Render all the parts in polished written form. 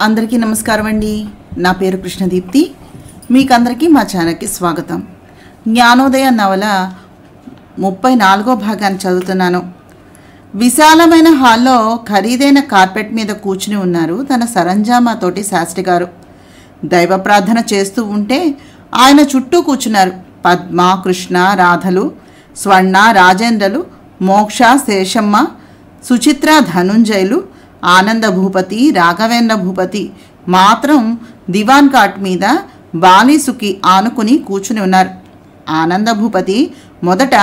అందరికీ నమస్కారం అండి. నా పేరు కృష్ణదీప్తి. మీకందరికీ మా ఛానల్కి స్వాగతం. జ్ఞానోదయ నవల 34వ భాగాన్ని చదువుతున్నాను. విశాలమైన హాల్లో ఖరీదైన కార్పెట్ మీద కూర్చుని ఉన్నారు తన సరంజామాతోటి శాస్త్రి గారు. దైవ ప్రార్థన చేస్తూ ఉంటే ఆయన చుట్టూ కూర్చున్నారు పద్మ, కృష్ణ, రాధలు, స్వర్ణ, రాజేంద్రలు, మోక్ష, శేషమ్మ, సుచిత్ర, ధనుంజయులు, ఆనంద భూపతి, రాఘవేంద్ర భూపతి మాత్రం దివాన్ కాట్ మీద బాలీసుకి ఆనుకుని కూర్చుని ఉన్నారు. ఆనంద భూపతి మొదట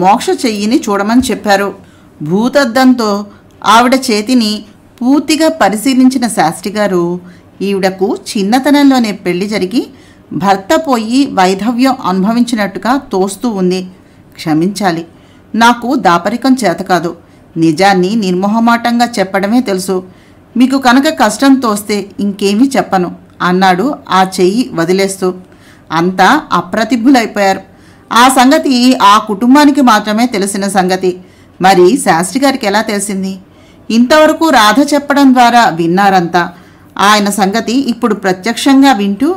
మోక్ష చెయ్యిని చూడమని చెప్పారు. భూతద్దంతో ఆవిడ చేతిని పూర్తిగా పరిశీలించిన శాస్త్రి గారు, ఈవిడకు చిన్నతనంలోనే పెళ్లి జరిగి భర్త పోయి వైధవ్యం అనుభవించినట్టుగా తోస్తూ ఉంది. క్షమించాలి, నాకు దాపరికం చేత కాదు. నిజాన్ని నిర్మోహమాటంగా చెప్పడమే తెలుసు. మీకు కనుక కష్టం తోస్తే ఇంకేమీ చెప్పను అన్నాడు ఆ చెయ్యి వదిలేస్తూ. అంతా అప్రతిభులైపోయారు. ఆ సంగతి ఆ కుటుంబానికి మాత్రమే తెలిసిన సంగతి. మరి శాస్త్రి గారికి ఎలా తెలిసింది? ఇంతవరకు రాధ చెప్పడం ద్వారా విన్నారంతా. ఆయన సంగతి ఇప్పుడు ప్రత్యక్షంగా వింటూ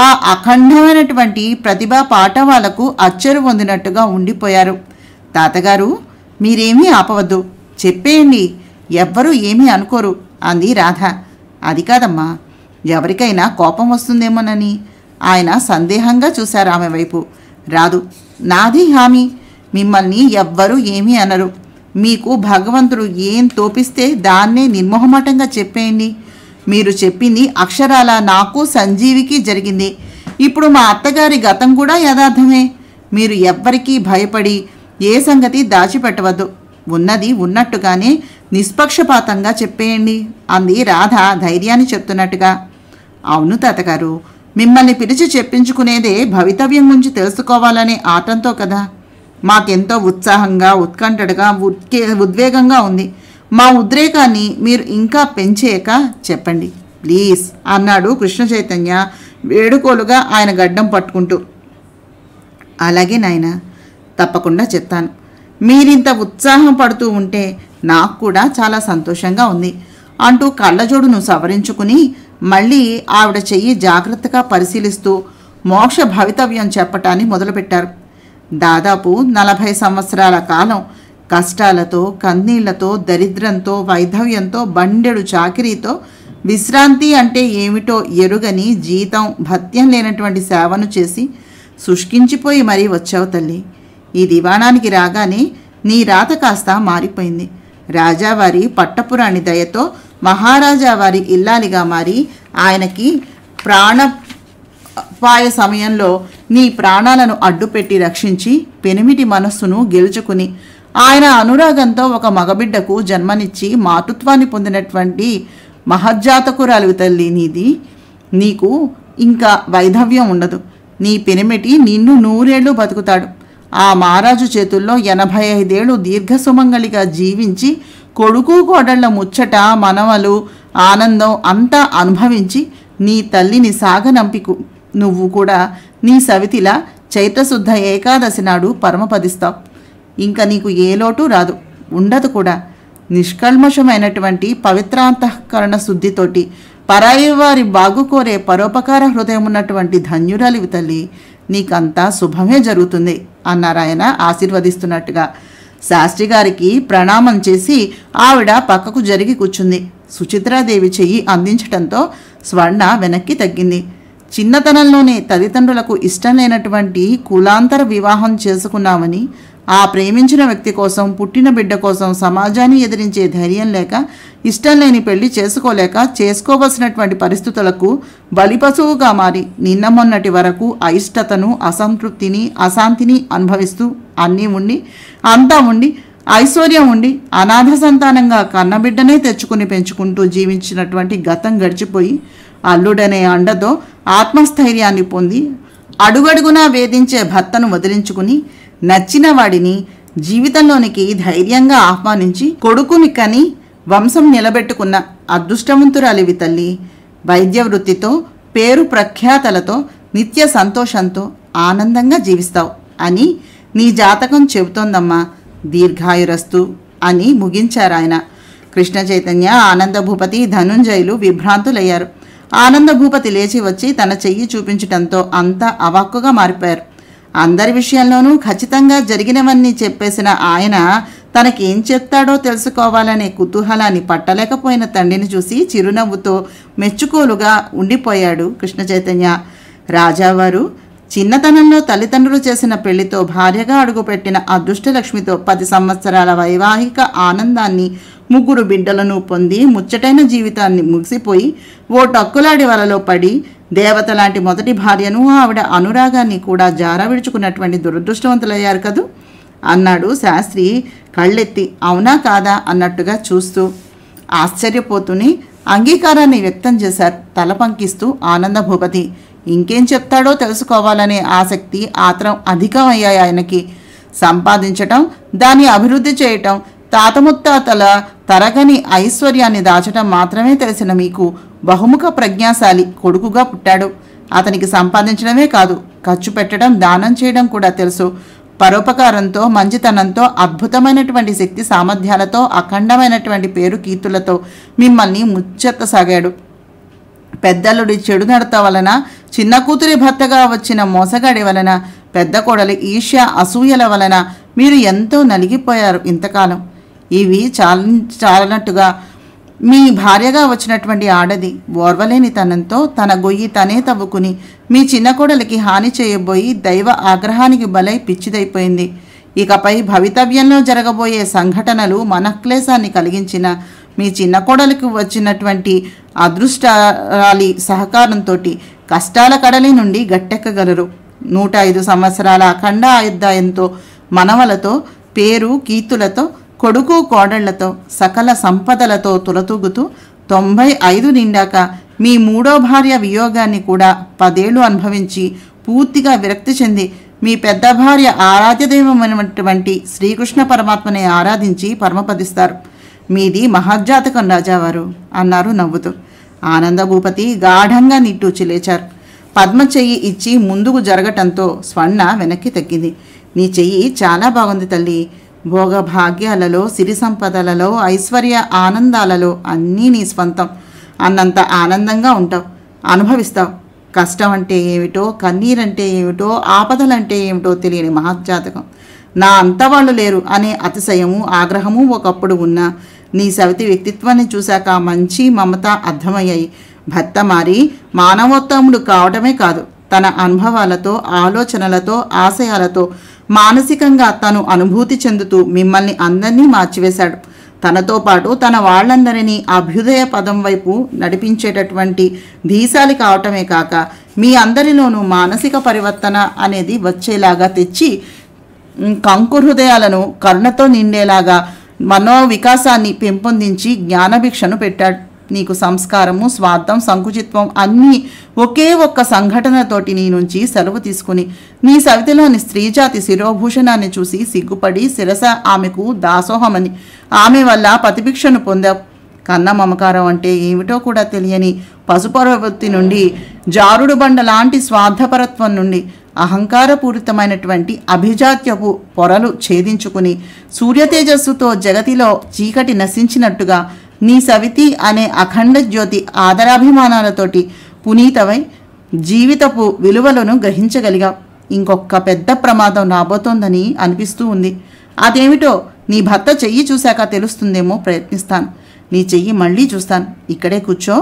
ఆ అఖండమైనటువంటి ప్రతిభా పాఠవాలకు అచ్చరు పొందినట్టుగా ఉండిపోయారు. తాతగారు, మీరేమీ ఆపవద్దు, చెప్పేయండి, ఎవ్వరూ ఏమీ అనుకోరు అంది రాధ. అది కాదమ్మా, ఎవరికైనా కోపం వస్తుందేమోనని. ఆయన సందేహంగా చూశారు ఆమె వైపు. రాదు, నాది హామీ, మిమ్మల్ని ఎవ్వరూ ఏమీ అనరు. మీకు భగవంతుడు ఏం తోపిస్తే దాన్నే నిర్మోహమాటంగా చెప్పేయండి. మీరు చెప్పింది అక్షరాల నాకు సంజీవికి జరిగింది. ఇప్పుడు మా అత్తగారి గతం కూడా యథార్థమే. మీరు ఎవ్వరికీ భయపడి ఏ సంగతి దాచిపెట్టవద్దు. ఉన్నది ఉన్నట్టుగానే నిష్పక్షపాతంగా చెప్పేయండి అంది రాధ ధైర్యాన్ని చెప్తున్నట్టుగా. అవును తాతగారు, మిమ్మల్ని పిలిచి చెప్పించుకునేదే భవితవ్యం గురించి తెలుసుకోవాలనే ఆటంతో కదా. మాకెంతో ఉత్సాహంగా, ఉత్కంఠగా, ఉద్వేగంగా ఉంది. మా ఉద్రేకాన్ని మీరు ఇంకా పెంచేయక చెప్పండి ప్లీజ్ అన్నాడు కృష్ణ చైతన్య వేడుకోలుగా ఆయన గడ్డం పట్టుకుంటూ. అలాగే నాయనా, తప్పకుండా చెప్తాను. మీరింత ఉత్సాహం పడుతూ ఉంటే నాకు కూడా చాలా సంతోషంగా ఉంది అంటూ కళ్ళజోడును సవరించుకుని మళ్ళీ ఆవిడ చెయ్యి జాగ్రత్తగా పరిశీలిస్తూ మోక్ష భవితవ్యం చెప్పటాన్ని మొదలుపెట్టారు. దాదాపు 40 సంవత్సరాల కాలం కష్టాలతో, కన్నీళ్లతో, దరిద్రంతో, వైధవ్యంతో, బండెడు చాకిరీతో, విశ్రాంతి అంటే ఏమిటో ఎరుగని, జీతం భత్యం లేనటువంటి సేవను చేసి శుష్కించిపోయి మరీ వచ్చావు తల్లి. ఈ దివాణానికి రాగానే నీ రాత కాస్త మారిపోయింది. రాజావారి పట్టపురాణి దయతో మహారాజా వారి ఇల్లాలిగా మారి ఆయనకి ప్రాణపాయ సమయంలో నీ ప్రాణాలను అడ్డుపెట్టి రక్షించి పెనిమిటి మనస్సును గెలుచుకుని ఆయన అనురాగంతో ఒక మగబిడ్డకు జన్మనిచ్చి మాతృత్వాన్ని పొందినటువంటి మహజ్జాతకురాలు తల్లి నీది. నీకు ఇంకా వైధవ్యం ఉండదు. నీ పెనిమిటి నిన్ను 100 ఏళ్ళు బతుకుతాడు. ఆ మహారాజు చేతుల్లో 85 ఏళ్ళు దీర్ఘసుమంగళిగా జీవించి కొడుకు కోడళ్ల ముచ్చట, మనవలు, ఆనందం అంతా అనుభవించి నీ తల్లిని సాగనంపికు నువ్వు కూడా నీ సవితిలా చైత్రశుద్ధ ఏకాదశి నాడు పరమపదిస్తావు. ఇంకా నీకు ఏ లోటు రాదు, ఉండదు కూడా. నిష్కల్మషమైనటువంటి పవిత్రాంతఃకరణ శుద్ధితోటి పరాయి వారి బాగుకోరే పరోపకార హృదయం ఉన్నటువంటి ధన్యురాలివి తల్లి. నీకంతా శుభమే జరుగుతుంది అన్నారాయన ఆశీర్వదిస్తున్నట్టుగా. శాస్త్రి గారికి ప్రణామం చేసి ఆవిడ పక్కకు జరిగి కూర్చుంది. సుచిత్రాదేవి చెయ్యి అందించటంతో స్వర్ణ వెనక్కి తగ్గింది. చిన్నతనంలోనే తల్లిదండ్రులకు ఇష్టం లేనటువంటి కులాంతర వివాహం చేసుకున్నామని, ఆ ప్రేమించిన వ్యక్తి కోసం, పుట్టిన బిడ్డ కోసం సమాజాన్ని ఎదిరించే ధైర్యం లేక, ఇష్టం లేని పెళ్లి చేసుకోలేక, చేసుకోవలసినటువంటి పరిస్థితులకు బలిపశువుగా మారి నిన్న మొన్నటి వరకు అయిష్టతను, అసంతృప్తిని, అశాంతిని అనుభవిస్తూ అన్నీ ఉండి, అంతా ఉండి, ఐశ్వర్యం ఉండి, అనాథ సంతానంగా కన్నబిడ్డనే తెచ్చుకుని పెంచుకుంటూ జీవించినటువంటి గతం గడిచిపోయి అల్లుడనే అండతో ఆత్మస్థైర్యాన్ని పొంది అడుగడుగునా వేధించే భర్తను వదిలించుకుని నచ్చిన వాడిని జీవితంలోనికి ధైర్యంగా ఆహ్వానించి కొడుకుని కని వంశం నిలబెట్టుకున్న అదృష్టవంతురాలివి తల్లి. వైద్య వృత్తితో, పేరు ప్రఖ్యాతలతో, నిత్య సంతోషంతో ఆనందంగా జీవిస్తావు అని నీ జాతకం చెబుతోందమ్మా. దీర్ఘాయురస్తు అని ముగించారాయన. కృష్ణ చైతన్య, ఆనంద భూపతి, ధనుంజయులు విభ్రాంతులయ్యారు. ఆనంద భూపతి లేచి వచ్చి తన చెయ్యి చూపించటంతో అంతా అవాక్కుగా మారిపోయారు. అందరి విషయంలోనూ ఖచ్చితంగా జరిగినవన్నీ చెప్పేసిన ఆయన తనకేం చెప్తాడో తెలుసుకోవాలనే కుతూహలాన్ని పట్టలేకపోయిన తండ్రిని చూసి చిరునవ్వుతో మెచ్చుకోలుగా ఉండిపోయాడు కృష్ణ చైతన్య. రాజావారు చిన్నతనంలో తల్లిదండ్రులు చేసిన పెళ్లితో భార్యగా అడుగుపెట్టిన అదృష్టలక్ష్మితో 10 సంవత్సరాల వైవాహిక ఆనందాన్ని, 3 బిడ్డలను పొంది ముచ్చటైన జీవితాన్ని ముగిసిపోయి ఓ టక్కులాడి వలలో పడి దేవత లాంటి మొదటి భార్యను, ఆవిడ అనురాగాన్ని కూడా జార విడుచుకున్నటువంటి దురదృష్టవంతులయ్యారు కదూ అన్నాడు శాస్త్రి కళ్ళెత్తి అవునా కాదా అన్నట్టుగా చూస్తూ. ఆశ్చర్యపోతూనే అంగీకారాన్ని వ్యక్తం చేశారు తల పంకిస్తూ ఆనంద భూపతి. ఇంకేం చెప్తాడో తెలుసుకోవాలనే ఆసక్తి, ఆత్రం అధికమయ్యాయి ఆయనకి. సంపాదించటం, దాన్ని అభివృద్ధి చేయటం, తాత ముత్తాతల తరగని ఐశ్వర్యాన్ని దాచటం మాత్రమే తెలిసిన మీకు బహుముఖ ప్రజ్ఞాశాలి కొడుకుగా పుట్టాడు. అతనికి సంపాదించడమే కాదు, ఖర్చు పెట్టడం, దానం చేయడం కూడా తెలుసు. పరోపకారంతో, మంచితనంతో, అద్భుతమైనటువంటి శక్తి సామర్థ్యాలతో, అఖండమైనటువంటి పేరు కీర్తులతో మిమ్మల్ని ముచ్చెత్తసాగాడు. పెద్దలుడి చెడు నడత వలన, చిన్న కూతురి భర్తగా వచ్చిన మోసగాడి వలన, పెద్ద కోడలి ఈర్ష్య అసూయల వలన మీరు ఎంతో నలిగిపోయారు ఇంతకాలం. ఇవి చాలనట్టుగా మీ భార్యగా వచ్చినటువంటి ఆడది ఓర్వలేని తనంతో తన గొయ్యి తనే తవ్వుకుని మీ చిన్న కోడలికి హాని చేయబోయి దైవ ఆగ్రహానికి బలై పిచ్చిదైపోయింది. ఇకపై భవితవ్యంలో జరగబోయే సంఘటనలు మనక్లేశాన్ని కలిగించిన మీ చిన్న కోడలికి వచ్చినటువంటి అదృష్టాలి సహకారంతో కష్టాల కడలి నుండి గట్టెక్కగలరు. 105 సంవత్సరాల అఖండ ఆయుర్దాయంతో, మనవలతో, పేరు కీర్తులతో, కొడుకు కోడళ్లతో, సకల సంపదలతో తులతూగుతూ 95 నిండాక మీ 3వ భార్య వియోగాన్ని కూడా 10 ఏళ్లు అనుభవించి పూర్తిగా విరక్తి చెంది మీ పెద్ద భార్య ఆరాధ్యదైవమైనటువంటి శ్రీకృష్ణ పరమాత్మని ఆరాధించి పరమపదిస్తారు. మీది మహర్జాతకం రాజావారు అన్నారు నవ్వుతూ. ఆనంద భూపతి గాఢంగా నిట్టూచి లేచారు. పద్మ చెయ్యి ఇచ్చి ముందుకు జరగటంతో స్వర్ణ వెనక్కి తగ్గింది. నీ చెయ్యి చాలా బాగుంది తల్లి. భోగభాగ్యాలలో, సిరి సంపదలలో, ఐశ్వర్య ఆనందాలలో అన్నీ నీ స్వంతం. అన్నంత ఆనందంగా ఉంటావు, అనుభవిస్తావు. కష్టం అంటే ఏమిటో, కన్నీరంటే ఏమిటో, ఆపదలంటే ఏమిటో తెలియని మహర్జాతకం. నా అంతవాళ్ళు లేరు అనే అతిశయము, ఆగ్రహము ఒకప్పుడు ఉన్నా నీ సవితి వ్యక్తిత్వాన్ని చూశాక మంచి మమత అర్థమయ్యాయి. భర్త మారి మానవోత్తముడు కావడమే కాదు, తన అనుభవాలతో, ఆలోచనలతో, ఆశయాలతో మానసికంగా తను అనుభూతి చెందుతూ మిమ్మల్ని అందరినీ మార్చివేశాడు. తనతో పాటు తన వాళ్ళందరినీ అభ్యుదయ పదం వైపు నడిపించేటటువంటి ధీశాలి కావటమే కాక మీ అందరిలోనూ మానసిక పరివర్తన అనేది వచ్చేలాగా తెచ్చి కంకు హృదయాలను కరుణతో నిండేలాగా మనోవికాసాన్ని పెంపొందించి జ్ఞానభిక్షను పెట్టాడు. నీకు సంస్కారము, స్వార్థం, సంకుచిత్వం అన్నీ ఒకే ఒక్క సంఘటనతోటి నీ నుంచి సెలవు తీసుకుని నీ సవితిలోని స్త్రీజాతి శిరోభూషణాన్ని చూసి సిగ్గుపడి శిరస ఆమెకు దాసోహమని ఆమె వల్ల పతిభిక్షను పొందావు. కన్న మమకారం అంటే ఏమిటో కూడా తెలియని పశుపరవృత్తి నుండి, జారుడు బండ లాంటి స్వార్థపరత్వం నుండి అహంకారపూరితమైనటువంటి అభిజాత్యపు పొరలు ఛేదించుకుని సూర్యతేజస్సుతో జగతిలో చీకటి నశించినట్టుగా నీ సవితి అనే అఖండ జ్యోతి ఆదరాభిమానాలతోటి పునీతమై జీవితపు విలువలను గ్రహించగలిగావు. ఇంకొక పెద్ద ప్రమాదం రాబోతోందని అనిపిస్తూ ఉంది. అదేమిటో నీ భర్త చెయ్యి చూశాక తెలుస్తుందేమో, ప్రయత్నిస్తాను. నీ చెయ్యి మళ్ళీ చూస్తాను, ఇక్కడే కూర్చో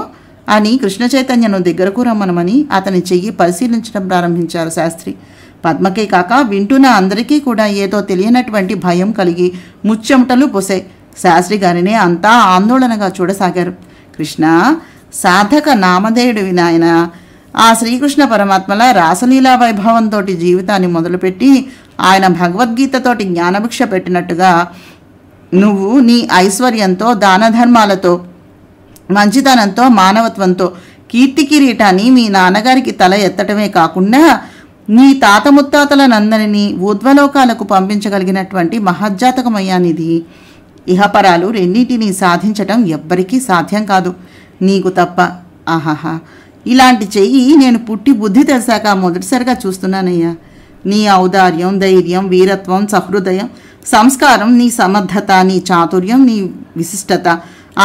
అని కృష్ణ చైతన్యను దగ్గరకు రమ్మనమని అతని చెయ్యి పరిశీలించడం ప్రారంభించారు శాస్త్రి. పద్మకే కాక వింటున్న అందరికీ కూడా ఏదో తెలియనటువంటి భయం కలిగి ముచ్చెమటలు పోసాయి. శాస్త్రి గారినే అంతా ఆందోళనగా చూడసాగారు. కృష్ణ, సాధక నామధేయుడు వినాయన, ఆ శ్రీకృష్ణ పరమాత్మల రాసలీలా వైభవంతో జీవితాన్ని మొదలుపెట్టి ఆయన భగవద్గీతతోటి జ్ఞానభిక్ష పెట్టినట్టుగా నువ్వు నీ ఐశ్వర్యంతో, దాన ధర్మాలతో, మంచితనంతో, మానవత్వంతో కీర్తి కిరీటాన్ని మీ నాన్నగారికి తల ఎత్తటమే కాకుండా నీ తాత ముత్తాతలనందరినీ ఊర్ధ్వలోకాలకు పంపించగలిగినటువంటి మహజ్జాతకమయ్యానిది. ఇహపరాలు రెండింటినీ సాధించటం ఎవ్వరికీ సాధ్యం కాదు, నీకు తప్ప. ఆహాహా, ఇలాంటి చెయ్యి నేను పుట్టి బుద్ధి తెలిసాక మొదటిసారిగా చూస్తున్నానయ్యా. నీ ఔదార్యం, ధైర్యం, వీరత్వం, సహృదయం, సంస్కారం, నీ సమర్థత, నీ చాతుర్యం, నీ విశిష్టత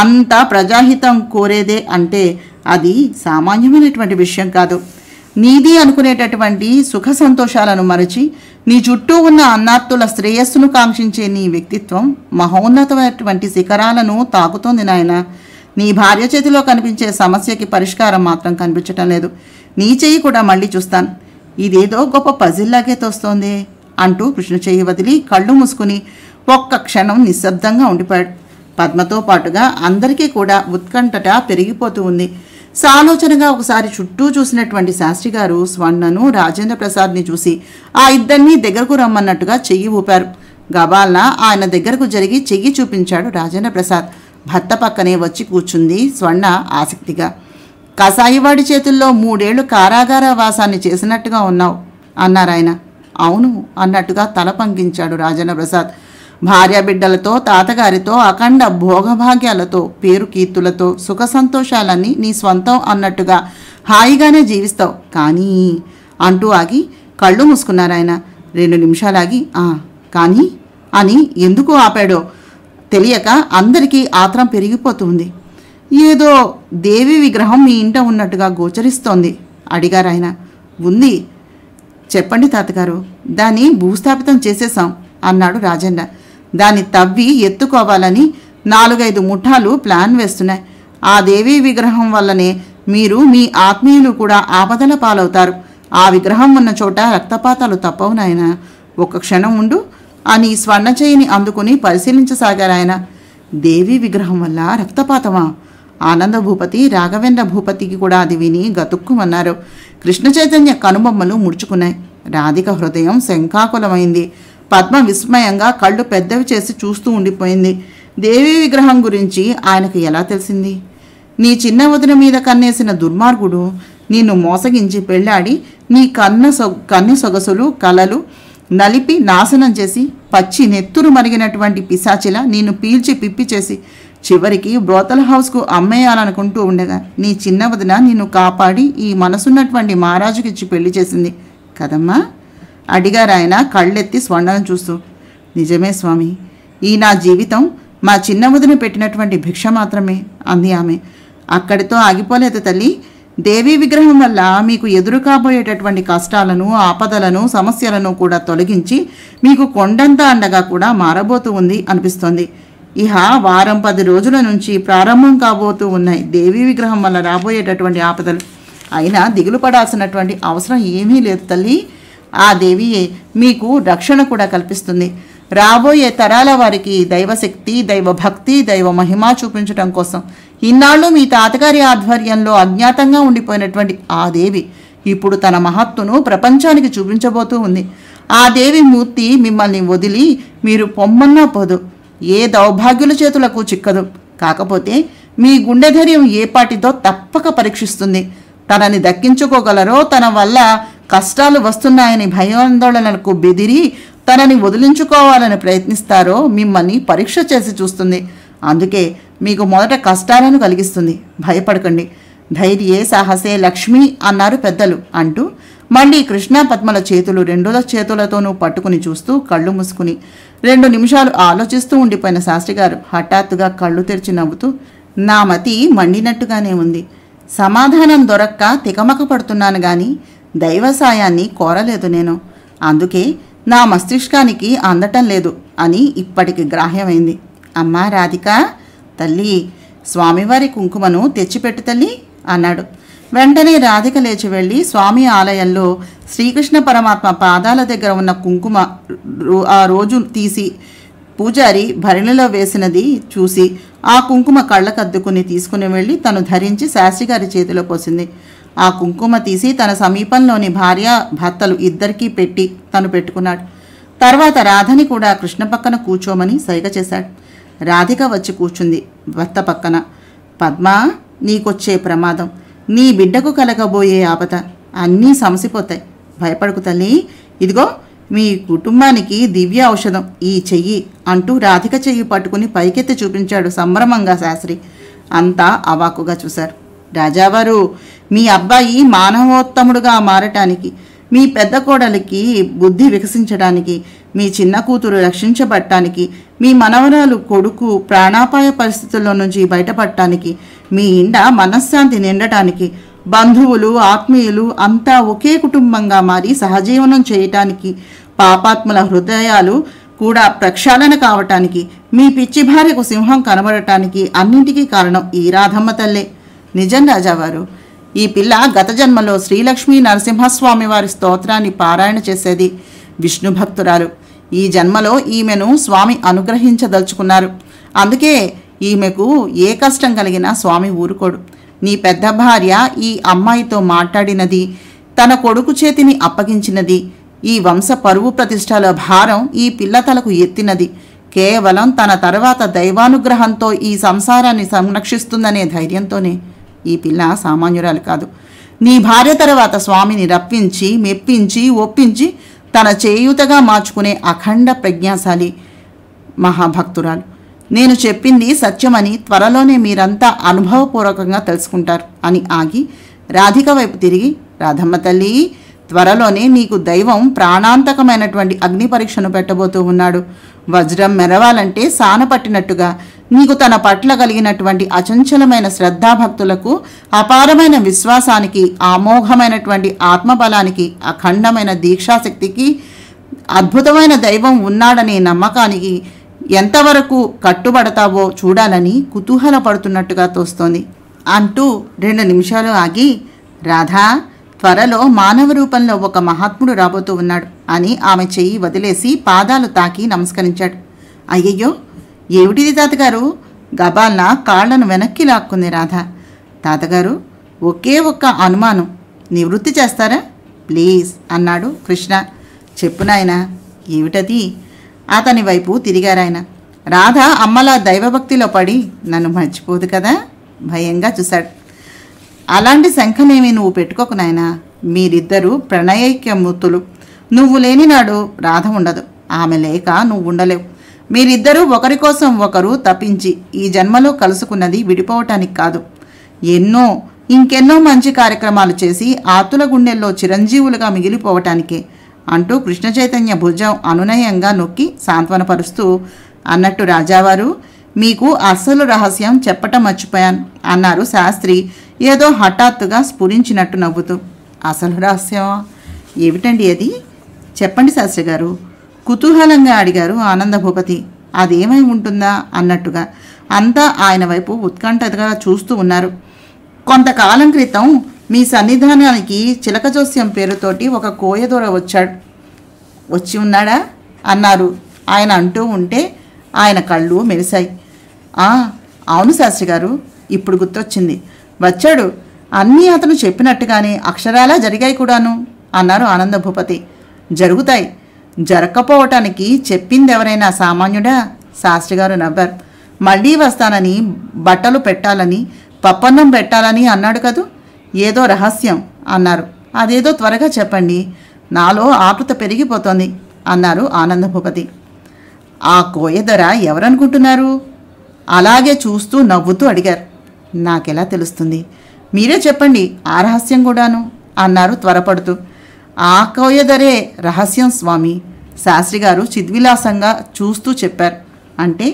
అంతా ప్రజాహితం కోరేదే అంటే అది సామాన్యమైనటువంటి విషయం కాదు. నీది అనుకునేటటువంటి సుఖ సంతోషాలను మరచి నీ చుట్టూ ఉన్న అన్నార్తుల శ్రేయస్సును కాంక్షించే నీ వ్యక్తిత్వం మహోన్నతమైనటువంటి శిఖరాలను తాకుతోంది నాయన. నీ భార్య చేతిలో కనిపించే సమస్యకి పరిష్కారం మాత్రం కనిపించటం లేదు. నీ చెయ్యి కూడా మళ్ళీ చూస్తాను. ఇదేదో గొప్ప పజిల్లాగే తోస్తోంది అంటూ కృష్ణ చెయ్యి వదిలి కళ్ళు మూసుకుని ఒక్క క్షణం నిశ్శబ్దంగా ఉండిపోయాడు. పద్మతో పాటుగా అందరికీ కూడా ఉత్కంఠట పెరిగిపోతూ ఉంది. సాలోచనగా ఒకసారి చుట్టూ చూసినటువంటి శాస్త్రి గారు స్వర్ణను, రాజేంద్ర ప్రసాద్ని చూసి ఆ ఇద్దరినీ దగ్గరకు రమ్మన్నట్టుగా చెయ్యి ఊపారు. గబాల్లా ఆయన దగ్గరకు జరిగి చెయ్యి చూపించాడు రాజేంద్ర ప్రసాద్. భర్త పక్కనే వచ్చి కూర్చుంది స్వర్ణ ఆసక్తిగా. కసాయివాడి చేతుల్లో 3 ఏళ్లు కారాగార వాసాన్ని చేసినట్టుగా ఉన్నావు అన్నారాయన. అవును అన్నట్టుగా తల పంకించాడు రాజేంద్ర ప్రసాద్. భార్యాబిడ్డలతో, తాతగారితో, అఖండ భోగభాగ్యాలతో, పేరు కీర్తులతో, సుఖ సంతోషాలన్నీ నీ స్వంతం అన్నట్టుగా హాయిగానే జీవిస్తావు. కానీ అంటూ ఆగి కళ్ళు మూసుకున్నారాయన. 2 నిమిషాలాగి కానీ అని ఎందుకు ఆపాడో తెలియక అందరికీ ఆత్రం పెరిగిపోతుంది. ఏదో దేవి విగ్రహం మీ ఇంట ఉన్నట్టుగా గోచరిస్తోంది అడిగారాయన. ఉంది, చెప్పండి తాతగారు. దాన్ని భూస్థాపితం చేసేశాం అన్నాడు రాజేంద్ర. దాన్ని తవ్వి ఎత్తుకోవాలని 4-5 ముఠాలు ప్లాన్ వేస్తున్నాయి. ఆ దేవీ విగ్రహం వల్లనే మీరు, మీ ఆత్మీయులు కూడా ఆపదల పాలవుతారు. ఆ విగ్రహం ఉన్న చోట రక్తపాతాలు తప్పవు నాయన. ఒక్క క్షణం ఉండు అని స్వర్ణ చేయిని అందుకుని పరిశీలించసాగారాయన. దేవీ విగ్రహం వల్ల రక్తపాతమా? ఆనంద భూపతి, రాఘవేంద్ర భూపతికి కూడా అది విని గతుక్కుమన్నారు. కృష్ణ చైతన్య కనుబొమ్మలు ముడుచుకున్నాయి. రాధిక హృదయం శంకాకులమైంది. పద్మ విస్మయంగా కళ్ళు పెద్దవి చేసి చూస్తూ ఉండిపోయింది. దేవీ విగ్రహం గురించి ఆయనకు ఎలా తెలిసింది? నీ చిన్న వదిన మీద కన్నేసిన దుర్మార్గుడు నిన్ను మోసగించి పెళ్ళాడి నీ కన్ను సొగసులు, కలలు నలిపి నాశనం చేసి పచ్చి నెత్తురు మరిగినటువంటి పిశాచిలా నిన్ను పీల్చి పిప్పి చేసి చివరికి బ్రోతల్ హౌస్కు అమ్మేయాలనుకుంటూ ఉండగా నీ చిన్న వదిన నిన్ను కాపాడి ఈ మనసున్నటువంటి మహారాజుకిచ్చి పెళ్లి చేసింది కదమ్మా అడిగారాయన కళ్ళెత్తి స్వర్ణను చూస్తూ. నిజమే స్వామి, ఈ నా జీవితం మా చిన్న వదిన పెట్టినటువంటి భిక్ష మాత్రమే అంది ఆమె. అక్కడితో ఆగిపోలేదు తల్లి. దేవీ విగ్రహం వల్ల మీకు ఎదురు కాబోయేటటువంటి కష్టాలను, ఆపదలను, సమస్యలను కూడా తొలగించి మీకు కొండంత అండగా కూడా మారబోతూ ఉంది అనిపిస్తోంది. ఇహ 10 రోజుల నుంచి ప్రారంభం కాబోతూ ఉన్నాయి దేవీ విగ్రహం వల్ల రాబోయేటటువంటి ఆపదలు. అయినా దిగులు పడాల్సినటువంటి అవసరం ఏమీ లేదు తల్లి. ఆ దేవియే మీకు రక్షణ కూడా కల్పిస్తుంది. రాబోయే తరాల వారికి దైవశక్తి, దైవభక్తి, దైవ మహిమ చూపించడం కోసం ఇన్నాళ్ళు మీ తాతగారి ఆధ్వర్యంలో అజ్ఞాతంగా ఉండిపోయినటువంటి ఆ దేవి ఇప్పుడు తన మహత్తును ప్రపంచానికి చూపించబోతూ ఉంది. ఆ దేవి మూర్తి మిమ్మల్ని వదిలి మీరు పొమ్మన్నా పోదు. ఏ దౌర్భాగ్యుల చేతులకు చిక్కదు. కాకపోతే మీ గుండె ధైర్యం ఏపాటిదో తప్పక పరీక్షిస్తుంది. తనని దక్కించుకోగలరో, తన వల్ల కష్టాలు వస్తున్నాయని భయాందోళనలకు బెదిరి తనని వదిలించుకోవాలని ప్రయత్నిస్తారో మిమ్మల్ని పరీక్ష చేసి చూస్తుంది. అందుకే మీకు మొదట కష్టాలను కలిగిస్తుంది. భయపడకండి. ధైర్యే సాహసే లక్ష్మి అన్నారు పెద్దలు అంటూ మళ్ళీ కృష్ణ పద్మల చేతులు 2 చేతులతోనూ పట్టుకుని చూస్తూ కళ్ళు మూసుకుని 2 నిమిషాలు ఆలోచిస్తూ ఉండిపోయిన శాస్త్రిగారు హఠాత్తుగా కళ్ళు తెరిచి నవ్వుతూ, నా మతి మండినట్టుగానే ఉంది. సమాధానం దొరక్క తికమక పడుతున్నాను గాని దైవ సాయాన్ని కోరలేదు నేను. అందుకే నా మస్తిష్కానికి అందటం లేదు అని ఇప్పటికి గ్రాహ్యమైంది. అమ్మా రాధిక, తల్లి స్వామివారి కుంకుమను తెచ్చిపెట్టు తల్లి అన్నాడు. వెంటనే రాధిక లేచి వెళ్ళి స్వామి ఆలయంలో శ్రీకృష్ణ పరమాత్మ పాదాల దగ్గర ఉన్న కుంకుమ ఆ రోజు తీసి పూజారి భరణిలో వేసినది చూసి ఆ కుంకుమ కళ్ళకద్దుకుని తీసుకుని వెళ్ళి తను ధరించి శాస్త్రిగారి చేతిలో పోసింది. ఆ కుంకుమ తీసి తన సమీపంలోని భార్య భర్తలు ఇద్దరికీ పెట్టి తను పెట్టుకున్నాడు. తర్వాత రాధని కూడా కృష్ణ పక్కన కూర్చోమని సైగ చేశాడు. రాధిక వచ్చి కూర్చుంది భర్త పక్కన. పద్మ, నీకొచ్చే ప్రమాదం, నీ బిడ్డకు కలగబోయే ఆపద అన్నీ సమసిపోతాయి. భయపడకు తల్లి. ఇదిగో మీ కుటుంబానికి దివ్య ఔషధం ఈ చెయ్యి అంటూ రాధిక చెయ్యి పట్టుకుని పైకెత్తి చూపించాడు సంభ్రమంగా శాస్త్రి. అంతా అవాకుగా చూశారు. రాజావారు, మీ అబ్బాయి మానవోత్తముడుగా మారటానికి, మీ పెద్ద కోడలికి బుద్ధి వికసించడానికి, మీ చిన్న కూతురు రక్షించబడటానికి, మీ మనవరాలు కొడుకు ప్రాణాపాయ పరిస్థితుల్లో నుంచి బయటపడటానికి మీ ఇంట మనశ్శాంతి నిండటానికి, బంధువులు ఆత్మీయులు అంతా ఒకే కుటుంబంగా మారి సహజీవనం చేయటానికి, పాపాత్ముల హృదయాలు కూడా ప్రక్షాళన కావటానికి, మీ పిచ్చి భార్యకు సింహం కనబడటానికి అన్నింటికీ కారణం ఈ రాధమ్మ తల్లే. నిజం రాజావారు, ఈ పిల్ల గత జన్మలో శ్రీలక్ష్మీ నరసింహస్వామి వారి స్తోత్రాన్ని పారాయణ చేసేది, విష్ణు భక్తురాలు. ఈ జన్మలో ఈమెను స్వామి అనుగ్రహించదలుచుకున్నారు. అందుకే ఈమెకు ఏ కష్టం కలిగినా స్వామి ఊరుకోడు. నీ పెద్ద భార్య ఈ అమ్మాయితో మాట్లాడినది, తన కొడుకు చేతిని అప్పగించినది, ఈ వంశ పరువు ప్రతిష్టల భారం ఈ పిల్ల తలకు ఎత్తినది కేవలం తన తర్వాత దైవానుగ్రహంతో ఈ సంసారాన్ని సంరక్షిస్తుందనే ధైర్యంతోనే. ఈ పిల్ల సామాన్యురాలు కాదు. నీ భార్య తర్వాత స్వామిని రప్పించి మెప్పించి ఒప్పించి తన చేయూతగా మార్చుకునే అఖండ ప్రజ్ఞాశాలి మహాభక్తురాలు. నేను చెప్పింది సత్యమని త్వరలోనే మీరంతా అనుభవపూర్వకంగా తెలుసుకుంటారు అని ఆగి రాధిక వైపు తిరిగి, రాధమ్మ తల్లి, త్వరలోనే నీకు దైవం ప్రాణాంతకమైనటువంటి అగ్ని పరీక్షను పెట్టబోతూ ఉన్నాడు. వజ్రం మెరవాలంటే సానపట్టినట్టుగా నీకు తన పట్ల కలిగినటువంటి అచంచలమైన శ్రద్ధాభక్తులకు, అపారమైన విశ్వాసానికి, అమోఘమైనటువంటి ఆత్మబలానికి, అఖండమైన దీక్షాశక్తికి, అద్భుతమైన దైవం ఉన్నాడనే నమ్మకానికి ఎంతవరకు కట్టుబడతావో చూడాలని కుతూహలపడుతున్నట్టుగా తోస్తోంది అంటూ 2 నిమిషాలు ఆగి, రాధా, త్వరలో మానవ రూపంలో ఒక మహాత్ముడు రాబోతూ ఉన్నాడు అని ఆమె చెయ్యి వదిలేసి పాదాలు తాకి నమస్కరించాడు. అయ్యయ్యో, ఏమిటిది తాతగారు? గబాల్న కాళ్లను వెనక్కి లాక్కుంది రాధ. తాతగారు, ఒకే ఒక్క అనుమానం, నివృత్తి చేస్తారా ప్లీజ్ అన్నాడు కృష్ణ. చెప్పు నాయనా, ఏమిటది? అతని వైపు తిరిగారాయన. రాధ అమ్మలా దైవభక్తిలో పడి నన్ను మర్చిపోదు కదా భయంగా చూశాడు. అలాంటి శంఖనేమి నువ్వు పెట్టుకోకు నాయనా, మీరిద్దరూ ప్రణయైక్యమూర్తులు. నువ్వు లేని నాడు రాధ ఉండదు, ఆమె లేక నువ్వు ఉండలేవు. మీరిద్దరూ ఒకరి కోసం ఒకరు తప్పించి ఈ జన్మలో కలుసుకున్నది విడిపోవటానికి కాదు, ఇంకెన్నో మంచి కార్యక్రమాలు చేసి ఆతుల గుండెల్లో చిరంజీవులుగా మిగిలిపోవటానికే అంటూ కృష్ణ చైతన్య భుజం అనునయంగా నొక్కి సాంత్వనపరుస్తూ, అన్నట్టు రాజావారు, మీకు అస్సలు రహస్యం చెప్పటం మర్చిపోయాను అన్నారు శాస్త్రి ఏదో హఠాత్తుగా స్ఫురించినట్టు నవ్వుతూ. అసలు రహస్యమా? ఏమిటండి అది? చెప్పండి శాస్త్రి గారు కుతూహలంగా అడిగారు ఆనందభూపతి. అదేమై ఉంటుందా అన్నట్టుగా అంతా ఆయన వైపు ఉత్కంఠగా చూస్తూ ఉన్నారు. కొంతకాలం క్రితం మీ సన్నిధానానికి చిలక జోస్యం పేరుతోటి ఒక కోయదొర వచ్చి ఉన్నాడా అన్నారు ఆయన అంటూ ఉంటే ఆయన కళ్ళు మెరిశాయి. అవును శాస్త్రి గారు, ఇప్పుడు గుర్తొచ్చింది, వచ్చాడు. అన్నీ అతను చెప్పినట్టుగానే అక్షరాలా జరిగాయి కూడాను అన్నారు ఆనందభూపతి. జరుగుతాయి, జరగకపోవటానికి చెప్పింది ఎవరైనా సామాన్యుడా? శాస్త్రిగారు నవ్వారు. మళ్ళీ వస్తానని, బట్టలు పెట్టాలని, పప్పన్నం పెట్టాలని అన్నాడు కదూ. ఏదో రహస్యం అన్నారు, అదేదో త్వరగా చెప్పండి, నాలో ఆతృత పెరిగిపోతోంది అన్నారు ఆనందభూపతి. ఆ కోయదొర ఎవరనుకుంటున్నారు? అలాగే చూస్తూ నవ్వుతూ అడిగారు. నాకెలా తెలుస్తుంది? మీరే చెప్పండి ఆ రహస్యం కూడాను అన్నారు త్వరపడుతూ. ఆ కోయదొరే రహస్యం స్వామి, శాస్త్రిగారు చిద్విలాసంగా చూస్తూ చెప్పారు. అంటే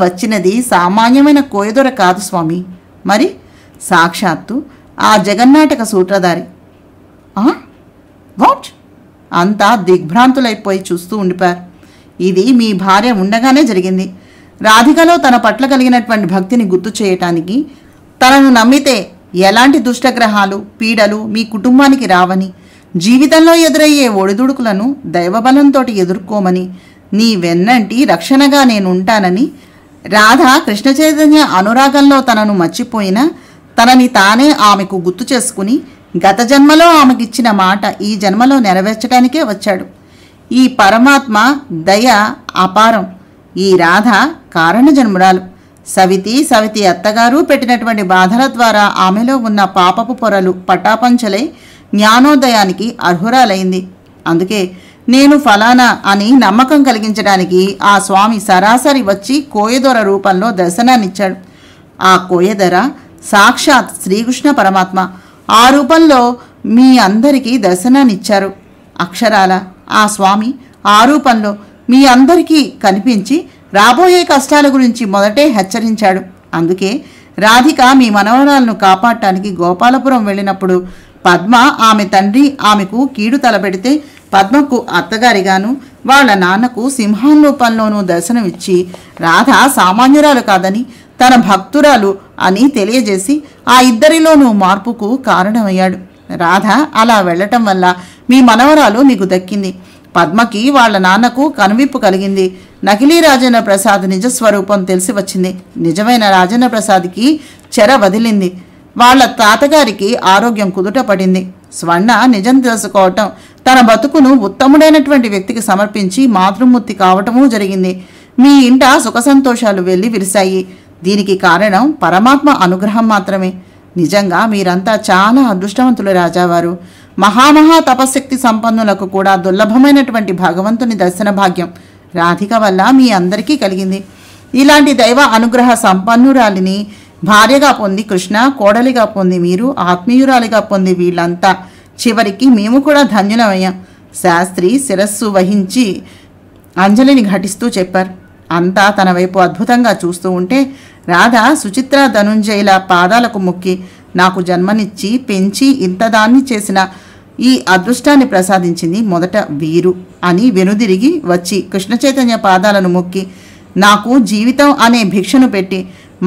వచ్చినది సామాన్యమైన కోయదొర కాదు స్వామి, మరి సాక్షాత్తు ఆ జగన్నాటక సూత్రధారి. వాట్? అంతా దిగ్భ్రాంతులైపోయి చూస్తూ ఉండిపోయారు. ఇది మీ భార్య ఉండగానే జరిగింది. రాధికలో తన పట్ల కలిగినటువంటి భక్తిని గుర్తు చేయటానికి, తనను నమ్మితే ఎలాంటి దుష్టగ్రహాలు పీడలు మీ కుటుంబానికి రావని, జీవితంలో ఎదురయ్యే ఒడిదుడుకులను దైవబలంతో ఎదుర్కోమని, నీ వెన్నంటి రక్షణగా నేనుంటానని, రాధ కృష్ణ చైతన్య అనురాగంలో తనను మర్చిపోయినా తనని తానే ఆమెకు గుర్తు చేసుకుని గత జన్మలో ఆమెకిచ్చిన మాట ఈ జన్మలో నెరవేర్చడానికే వచ్చాడు. ఈ పరమాత్మ దయ అపారం. ఈ రాధ కారణ జన్మురాలు. సవితి అత్తగారు పెట్టినటువంటి బాధల ద్వారా ఆమెలో ఉన్న పాపపు పొరలు పటాపంచలై జ్ఞానోదయానికి అర్హురాలైంది. అందుకే నేను ఫలానా అని నమ్మకం కలిగించడానికి ఆ స్వామి సరాసరి వచ్చి కోయదొర రూపంలో దర్శనాన్నిచ్చాడు. ఆ కోయదొర సాక్షాత్ శ్రీకృష్ణ పరమాత్మ. ఆ రూపంలో మీ అందరికీ దర్శనాన్నిచ్చారు. అక్షరాల ఆ స్వామి ఆ రూపంలో మీ అందరికీ కనిపించి రాబోయే కష్టాల గురించి మొదటే హెచ్చరించాడు. అందుకే రాధిక మీ మనవరాలను కాపాడటానికి గోపాలపురం వెళ్ళినప్పుడు పద్మ ఆమె తండ్రి ఆమెకు కీడు తలపెడితే పద్మకు అత్తగారిగాను వాళ్ళ నాన్నకు సింహం రూపంలోనూ దర్శనమిచ్చి రాధ సామాన్యురాలు కాదని తన భక్తురాలు అని తెలియజేసి ఆ ఇద్దరిలోనూ మార్పుకు కారణమయ్యాడు. రాధ అలా వెళ్ళటం వల్ల మీ మనవరాలు మీకు దక్కింది. పద్మకి వాళ్ళ నాన్నకు కనువిప్పు కలిగింది. నకిలీ రాజేంద్ర ప్రసాద్ నిజస్వరూపం తెలిసి వచ్చింది. నిజమైన రాజేంద్ర ప్రసాద్కి చెర వదిలింది. వాళ్ళ తాతగారికి ఆరోగ్యం కుదుట పడింది. స్వర్ణ నిజం తెలుసుకోవటం, తన బతుకును ఉత్తముడైనటువంటి వ్యక్తికి సమర్పించి మాతృమూర్తి కావటమూ జరిగింది. మీ ఇంట సుఖ సంతోషాలు వెళ్ళి విరిశాయి. దీనికి కారణం పరమాత్మ అనుగ్రహం మాత్రమే. నిజంగా మీరంతా చాలా అదృష్టవంతులు రాజావారు. మహామహా తపశక్తి సంపన్నులకు కూడా దుర్లభమైనటువంటి భగవంతుని దర్శన భాగ్యం రాధిక వల్ల మీ అందరికీ కలిగింది. ఇలాంటి దైవ అనుగ్రహ సంపన్నురాలిని భార్యగా పొంది కృష్ణ, కోడలిగా పొంది మీరు, ఆత్మీయురాలిగా పొంది వీళ్ళంతా, చివరికి మేము కూడా ధన్యులమయ్యాం. శాస్త్రి శిరస్సు వహించి అంజలిని ఘటిస్తూ చెప్పారు. అంతా తన వైపు అద్భుతంగా చూస్తూ ఉంటే రాధ సుచిత్ర ధనుంజయుల పాదాలకు మొక్కి, నాకు జన్మనిచ్చి పెంచి ఇంతదాన్ని చేసిన ఈ అదృష్టాన్ని ప్రసాదించింది మొదట వీరు అని వెనుదిరిగి వచ్చి కృష్ణ చైతన్య పాదాలను మొక్కి, నాకు జీవితం అనే భిక్షను పెట్టి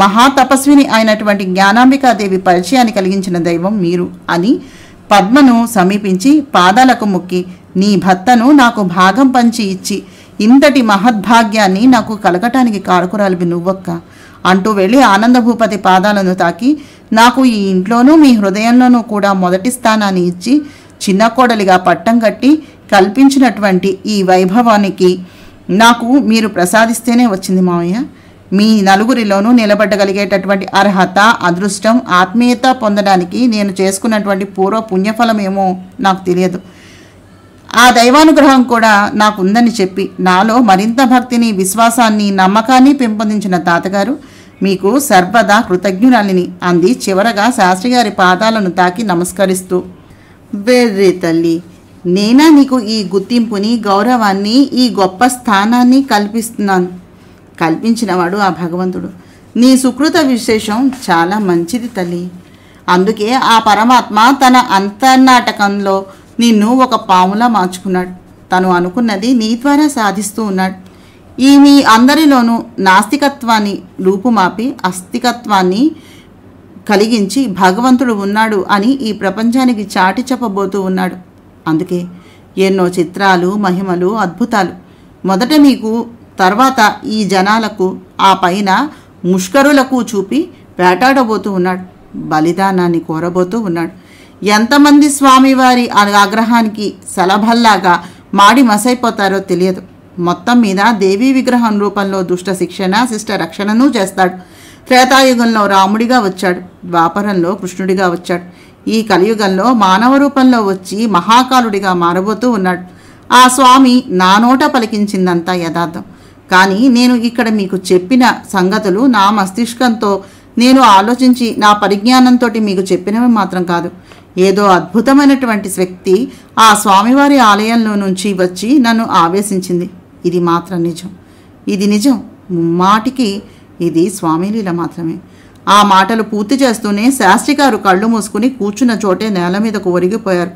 మహాతపస్విని అయినటువంటి జ్ఞానాంబికాదేవి పరిచయాన్ని కలిగించిన దైవం మీరు అని పద్మను సమీపించి పాదాలకు మొక్కి, నీ భర్తను నాకు భాగం పంచి ఇచ్చి ఇంతటి మహద్భాగ్యాన్ని నాకు కలగటానికి కారకురాలివి నువ్వొక్క అంటూ వెళ్ళి ఆనందభూపతి పాదాలను తాకి, నాకు ఈ ఇంట్లోనూ మీ హృదయంలోనూ కూడా మొదటి స్థానాన్ని ఇచ్చి చిన్న కోడలిగా పట్టం కట్టి కల్పించినటువంటి ఈ వైభవానికి నాకు మీరు ప్రసాదిస్తేనే వచ్చింది మావయ్య. మీ నలుగురిలోనూ నిలబడగలిగేటటువంటి అర్హత, అదృష్టం, ఆత్మీయత పొందడానికి నేను చేసుకున్నటువంటి పూర్వ పుణ్యఫలమేమో నాకు తెలియదు. ఆ దైవానుగ్రహం కూడా నాకు ఉందని చెప్పి నాలో మరింత భక్తిని, విశ్వాసాన్ని, నమ్మకాన్ని పెంపొందించిన తాతగారు మీకు సర్వదా కృతజ్ఞురాలిని అంది చివరగా శాస్త్రి గారి పాదాలను తాకి నమస్కరిస్తూ. వెర్రి తల్లి, నేనా నీకు ఈ గుర్తింపుని, గౌరవాన్ని, ఈ గొప్ప స్థానాన్ని కల్పిస్తున్నాను. కల్పించినవాడు ఆ భగవంతుడు. నీ సుకృత విశేషం చాలా మంచిది తల్లి. అందుకే ఆ పరమాత్మ తన అంతర్నాటకంలో నిన్ను ఒక పాములా మార్చుకున్నాడు. తను అనుకున్నది నీ ద్వారా సాధిస్తూ ఉన్నాడు. ఈ మీ అందరిలోనూ నాస్తికత్వాన్ని రూపుమాపి అస్తికత్వాన్ని కలిగించి భగవంతుడు ఉన్నాడు అని ఈ ప్రపంచానికి చాటి చెప్పబోతూ ఉన్నాడు. అందుకే ఎన్నో చిత్రాలు, మహిమలు, అద్భుతాలు మొదట మీకు, తర్వాత ఈ జనాలకు, ఆ పైన ముష్కరులకు చూపి వేటాడబోతూ ఉన్నాడు. బలిదానాన్ని కోరబోతూ ఉన్నాడు. ఎంతమంది స్వామివారి ఆగ్రహానికి సలభల్లాగా మాడి మసైపోతారో తెలియదు. మొత్తం మీద దేవీ విగ్రహం రూపంలో దుష్ట శిక్షణ, శిష్ట రక్షణను చేస్తాడు. త్రేతాయుగంలో రాముడిగా వచ్చాడు, ద్వాపరంలో కృష్ణుడిగా వచ్చాడు. ఈ కలియుగంలో మానవ రూపంలో వచ్చి మహాకాలుడిగా మారబోతూ ఉన్నాడు. ఆ స్వామి నా నోట పలికించిందంతా యథార్థం. కానీ నేను ఇక్కడ మీకు చెప్పిన సంగతులు నా మస్తిష్కంతో నేను ఆలోచించి నా పరిజ్ఞానంతో మీకు చెప్పినవి మాత్రం కాదు. ఏదో అద్భుతమైనటువంటి శక్తి ఆ స్వామివారి ఆలయంలో నుంచి వచ్చి నన్ను ఆవేశించింది. ఇది మాత్రం నిజం. ఇది నిజం మాటికి. ఇది స్వామిలీల మాత్రమే. ఆ మాటలు పూర్తి చేస్తూనే శాస్త్రి గారు కళ్ళు మూసుకుని కూర్చున్న చోటే నేల మీదకు ఒరిగిపోయారు.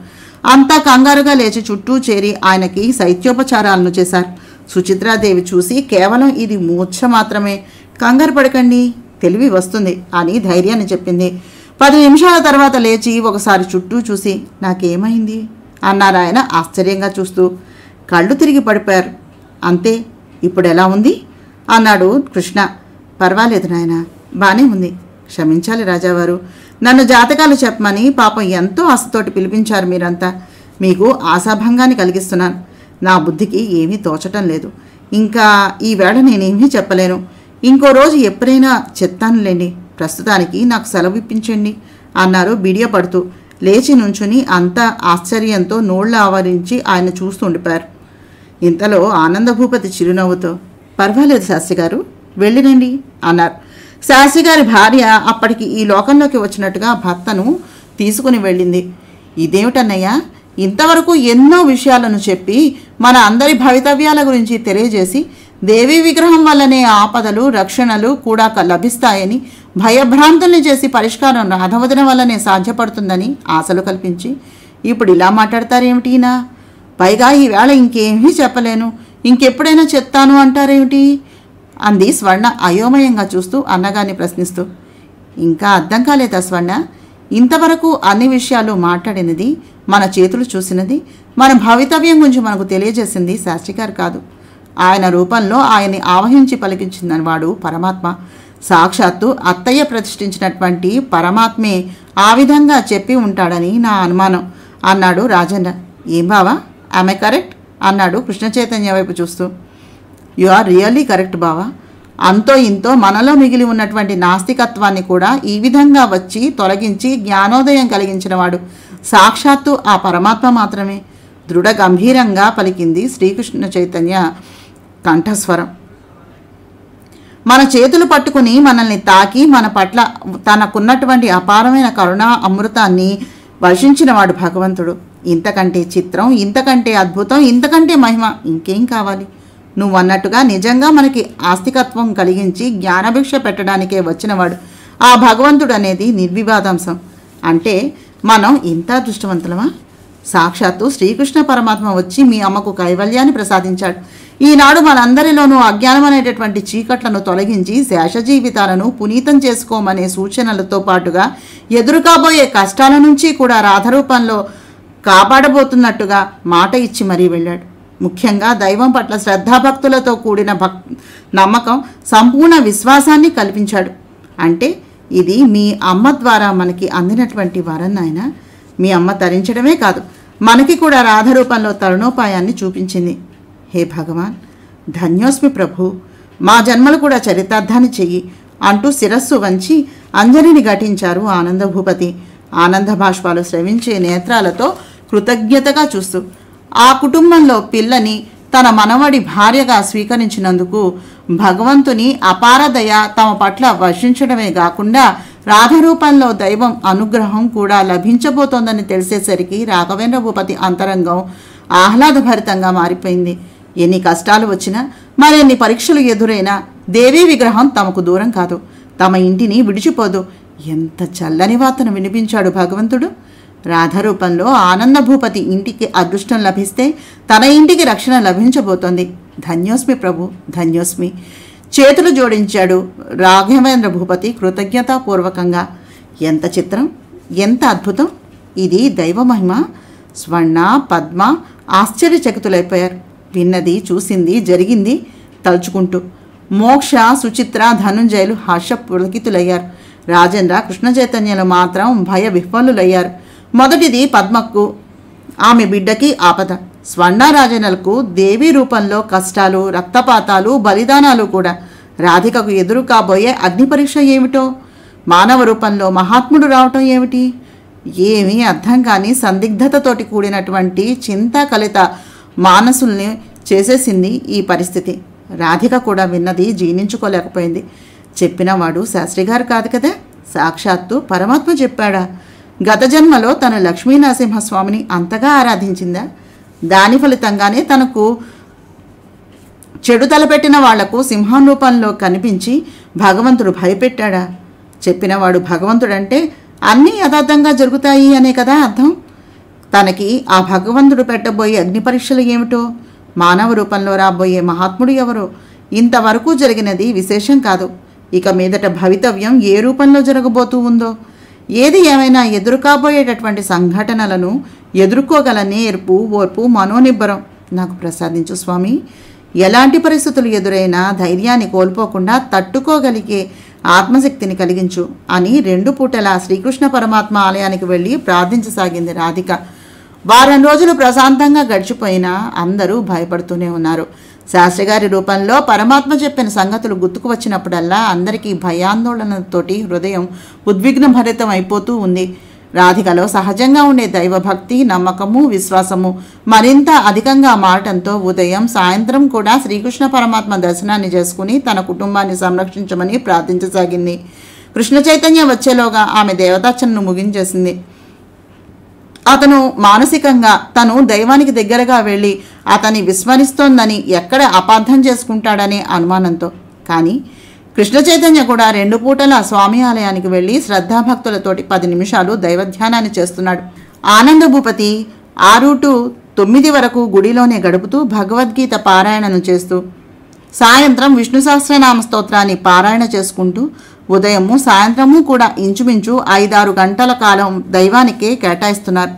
అంతా కంగారుగా లేచి చుట్టూ చేరి ఆయనకి శైత్యోపచారాలను చేశారు. సుచిత్రాదేవి చూసి, కేవలం ఇది మూర్ఛ మాత్రమే, కంగారు పడకండి, తెలివి వస్తుంది అని ధైర్యాన్ని చెప్పింది. 10 నిమిషాల తర్వాత లేచి ఒకసారి చుట్టూ చూసి, నాకేమైంది అన్నారు ఆయన ఆశ్చర్యంగా చూస్తూ. కళ్ళు తిరిగి పడిపోయారు. అంతే, ఇప్పుడు ఎలా ఉంది అన్నాడు కృష్ణ. పర్వాలేదు నాయన, బానే ఉంది. క్షమించాలి రాజావారు, నన్ను జాతకాలు చెప్పమని పాపం ఎంతో ఆశతోటి పిలిపించారు మీరంతా. మీకు ఆశాభంగాన్ని కలిగిస్తున్నాను. నా బుద్ధికి ఏమీ తోచటం లేదు. ఇంకా ఈవేళ నేనేమీ చెప్పలేను. ఇంకో రోజు ఎప్పుడైనా చెప్తానులేండి. ప్రస్తుతానికి నాకు సెలవు ఇప్పించండి అన్నారు బిడియపడుతూ. లేచి నుంచుని అంతా ఆశ్చర్యంతో నోళ్లు ఆవరించి ఆయన చూస్తుండిపోయారు. ఇంతలో ఆనందభూపతి చిరునవ్వుతో, పర్వాలేదు శాస్త్రి గారు, వెళ్ళిరండి అన్నారు. శాస్త్రి గారి భార్య అప్పటికి ఈ లోకంలోకి వచ్చినట్టుగా భర్తను తీసుకుని వెళ్ళింది. ఇదేమిటన్నయ్యా, ఇంతవరకు ఎన్నో విషయాలను చెప్పి మన అందరి భవితవ్యాల గురించి తెలియజేసి దేవీ విగ్రహం వల్లనే ఆపదలు రక్షణలు కూడా లభిస్తాయని భయభ్రాంతుల్ని చేసి పరిష్కారం రాధవదన వల్లనే సాధ్యపడుతుందని ఆశలు కల్పించి ఇప్పుడు ఇలా మాట్లాడతారేమిటినా? పైగా ఈవేళ ఇంకేమీ చెప్పలేను, ఇంకెప్పుడైనా చెప్తాను అంటారేమిటి అంది స్వర్ణ అయోమయంగా చూస్తూ అన్నగారిని ప్రశ్నిస్తూ. ఇంకా అర్థం కాలేదా స్వర్ణ? ఇంతవరకు అన్ని విషయాలు మాట్లాడినది, మన చేతులు చూసినది, మన భవితవ్యం గురించి మనకు తెలియజేసింది శాస్త్రిగారు కాదు. ఆయన రూపంలో ఆయన్ని ఆవహించి పలికించిన వాడు పరమాత్మ. సాక్షాత్తు అత్తయ్య ప్రతిష్ఠించినటువంటి పరమాత్మే ఆ విధంగా చెప్పి ఉంటాడని నా అనుమానం అన్నాడు రాజేంద్ర. ఏం బావా, ఆమె కరెక్ట్ అన్నాడు కృష్ణ చైతన్య వైపు చూస్తూ. యు ఆర్ రియల్లీ కరెక్ట్ బావా. అంతో ఇంతో మనలో మిగిలి ఉన్నటువంటి నాస్తికత్వాన్ని కూడా ఈ విధంగా వచ్చి తొలగించి జ్ఞానోదయం కలిగించినవాడు సాక్షాత్తు ఆ పరమాత్మ మాత్రమే దృఢ గంభీరంగా పలికింది శ్రీకృష్ణ చైతన్య కంఠస్వరం. మన చేతులు పట్టుకుని మనల్ని తాకి మన పట్ల తనకున్నటువంటి అపారమైన కరుణా అమృతాన్ని వర్షించినవాడు భగవంతుడు. ఇంతకంటే చిత్రం, ఇంతకంటే అద్భుతం, ఇంతకంటే మహిమ ఇంకేం కావాలి? నువ్వన్నట్టుగా నిజంగా మనకి ఆస్తికత్వం కలిగించి జ్ఞానభిక్ష పెట్టడానికే వచ్చినవాడు ఆ భగవంతుడు అనేది నిర్వివాదాంశం. అంటే మనం ఇంత అదృష్టవంతులమా? సాక్షాత్తు శ్రీకృష్ణ పరమాత్మ వచ్చి మీ అమ్మకు కైవల్యాన్ని ప్రసాదించాడు. ఈనాడు మనందరిలోనూ అజ్ఞానం అనేటటువంటి చీకట్లను తొలగించి శేష జీవితాలను పునీతం చేసుకోమనే సూచనలతో పాటుగా ఎదురు కాబోయే కష్టాల నుంచి కూడా రాధరూపంలో కాపాడబోతున్నట్టుగా మాట ఇచ్చి మరీ వెళ్ళాడు. ముఖ్యంగా దైవం పట్ల శ్రద్ధాభక్తులతో కూడిన నమ్మకం, సంపూర్ణ విశ్వాసాన్ని కల్పించాడు. అంటే ఇది మీ అమ్మ ద్వారా మనకి అందినటువంటి వరం నాయన. మీ అమ్మ తరించడమే కాదు, మనకి కూడా రాధరూపంలో తరుణోపాయాన్ని చూపించింది. హే భగవాన్, ధన్యోస్మి ప్రభు, మా జన్మలు కూడా చరితార్థాన్ని చెయ్యి అంటూ శిరస్సు వంచి అంజలిని ఘటించారు ఆనందభూపతి. ఆనంద భాష్పాలు స్రవించే నేత్రాలతో కృతజ్ఞతగా చూస్తూ ఆ కుటుంబంలో పిల్లని తన మనవడి భార్యగా స్వీకరించినందుకు భగవంతుని అపార దయ తమ పట్ల వర్షించడమే కాకుండా రాధరూపంలో దైవం అనుగ్రహం కూడా లభించబోతోందని తెలిసేసరికి రాఘవేంద్ర భూపతి అంతరంగం ఆహ్లాదభరితంగా మారిపోయింది. ఎన్ని కష్టాలు వచ్చినా, మరెన్ని పరీక్షలు ఎదురైనా దేవీ విగ్రహం తమకు దూరం కాదు, తమ ఇంటిని విడిచిపోదు. ఎంత చల్లని వార్తను వినిపించాడు భగవంతుడు. రాధరూపంలో ఆనందభూపతి ఇంటికి అదృష్టం లభిస్తే తన ఇంటికి రక్షణ లభించబోతోంది. ధన్యోస్మి ప్రభు, ధన్యోస్మి. చేతులు జోడించాడు రాఘవేంద్ర భూపతి కృతజ్ఞతాపూర్వకంగా. ఎంత చిత్రం, ఎంత అద్భుతం! ఇది దైవ మహిమ. స్వర్ణ, పద్మ ఆశ్చర్యచకితులైపోయారు. విన్నది, చూసింది, జరిగింది తలుచుకుంటూ. మోక్ష, సుచిత్ర, ధనుంజయులు హర్షపులకితులయ్యారు. రాజేంద్ర, కృష్ణ చైతన్యలు మాత్రం భయ విహ్వలులయ్యారు. మొదటిది పద్మకు, ఆమె బిడ్డకి ఆపద. స్వర్ణ, రాజేంద్రలకు దేవీ రూపంలో కష్టాలు, రక్తపాతాలు, బలిదానాలు కూడా. రాధికకు ఎదురు కాబోయే అగ్ని పరీక్ష ఏమిటో, మానవ రూపంలో మహాత్ముడు రావటం ఏమిటి? ఏమీ అర్థం కాని సందిగ్ధతతోటి కూడినటువంటి చింతాకలిత మానసుల్ని చేసేసింది ఈ పరిస్థితి. రాధిక కూడా విన్నది జీర్ణించుకోలేకపోయింది. చెప్పినవాడు శాస్త్రిగారు కాదు కదా, సాక్షాత్తు పరమాత్మ చెప్పాడా? గత జన్మలో తన లక్ష్మీనరసింహస్వామిని అంతగా ఆరాధించిందా? దాని ఫలితంగానే తనకు చెడు తలపెట్టిన వాళ్లకు సింహం రూపంలో కనిపించి భగవంతుడు భయపెట్టాడా? చెప్పినవాడు భగవంతుడంటే అన్నీ యథార్థంగా జరుగుతాయి అనే కదా అర్థం. తనకి ఆ భగవంతుడు పెట్టబోయే అగ్ని పరీక్షలు ఏమిటో, మానవ రూపంలో రాబోయే మహాత్ముడు ఎవరో, ఇంతవరకు జరిగినది విశేషం కాదు. ఇక మీదట భవితవ్యం ఏ రూపంలో జరగబోతూ ఉందో. ఏది ఏమైనా ఎదురు కాబోయేటటువంటి సంఘటనలను ఎదుర్కోగల నేర్పు, ఓర్పు, మనోనిబ్బరం నాకు ప్రసాదించు స్వామి. ఎలాంటి పరిస్థితులు ఎదురైనా ధైర్యాన్ని కోల్పోకుండా తట్టుకోగలిగే ఆత్మశక్తిని కలిగించు అని 2 పూటలా శ్రీకృష్ణ పరమాత్మ ఆలయానికి వెళ్ళి ప్రార్థించసాగింది రాధిక. వారం రోజులు ప్రశాంతంగా గడిచిపోయినా అందరూ భయపడుతూనే ఉన్నారు. శాస్త్రిగారి రూపంలో పరమాత్మ చెప్పిన సంగతులు గుర్తుకు వచ్చినప్పుడల్లా అందరికీ భయాందోళనతోటి హృదయం ఉద్విగ్నభరితం అయిపోతూ ఉంది. రాధికలో సహజంగా ఉండే దైవభక్తి, నమ్మకము, విశ్వాసము మరింత అధికంగా మారటంతో ఉదయం, సాయంత్రం కూడా శ్రీకృష్ణ పరమాత్మ దర్శనాన్ని చేసుకుని తన కుటుంబాన్ని సంరక్షించమని ప్రార్థించసాగింది. కృష్ణ చైతన్య వచ్చేలోగా ఆమె దేవతార్చనను ముగించేసింది. అతను మానసికంగా తను దైవానికి దగ్గరగా వెళ్ళి అతన్ని విస్మరిస్తోందని ఎక్కడ అపార్థం చేసుకుంటాడనే అనుమానంతో. కానీ కృష్ణ చైతన్య కూడా 2 పూటల స్వామి ఆలయానికి వెళ్ళి శ్రద్ధాభక్తులతోటి 10 నిమిషాలు దైవధ్యానాన్ని చేస్తున్నాడు. ఆనంద భూపతి 6 to 9 వరకు గుడిలోనే గడుపుతూ భగవద్గీత పారాయణను చేస్తూ, సాయంత్రం విష్ణు సహస్రనామ స్తోత్రాన్ని పారాయణ చేసుకుంటూ, ఉదయము సాయంత్రము కూడా ఇంచుమించు 5-6 గంటల కాలం దైవానికే కేటాయిస్తున్నారు.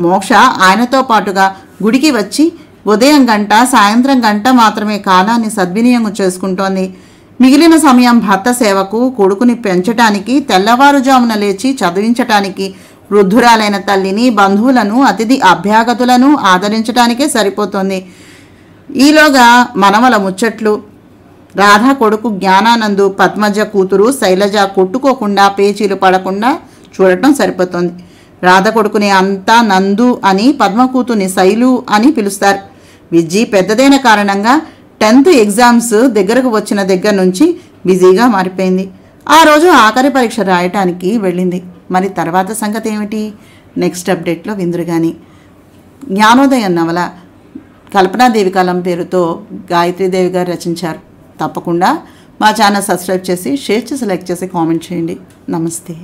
మోక్ష ఆయనతో పాటుగా గుడికి వచ్చి ఉదయం గంట సాయంత్రం గంట మాత్రమే కాలాన్ని సద్వినియోగం చేసుకుంటోంది. మిగిలిన సమయం భర్త సేవకు, కొడుకుని పెంచటానికి, తెల్లవారుజామున లేచి చదివించటానికి, వృద్ధురాలైన తల్లిని, బంధువులను, అతిథి అభ్యాగతులను ఆదరించడానికే సరిపోతుంది. ఈలోగా మనవల ముచ్చట్లు, రాధా కొడుకు జ్ఞానానందు, పద్మజ కూతురు శైలజ కొట్టుకోకుండా పేచీలు పడకుండా చూడటం సరిపోతుంది. రాధ కొడుకుని అంతా నందు అని, పద్మ కూతుర్ని శైలు అని పిలుస్తారు. విజ్జి పెద్దదైన కారణంగా 10th ఎగ్జామ్స్ దగ్గరకు వచ్చిన దగ్గర నుంచి బిజీగా మారిపోయింది. ఆ రోజు ఆఖరి పరీక్ష రాయటానికి వెళ్ళింది. మరి తర్వాత సంగతి ఏమిటి? నెక్స్ట్ అప్డేట్లో విందురుగాని. జ్ఞానోదయం నవల కల్పనాదేవి కాలం పేరుతో గాయత్రీదేవి గారు రచించారు. తప్పకుండా మా ఛానల్ సబ్స్క్రైబ్ చేసి, షేర్ చేసి, లైక్ చేసి, కామెంట్ చేయండి. నమస్తే.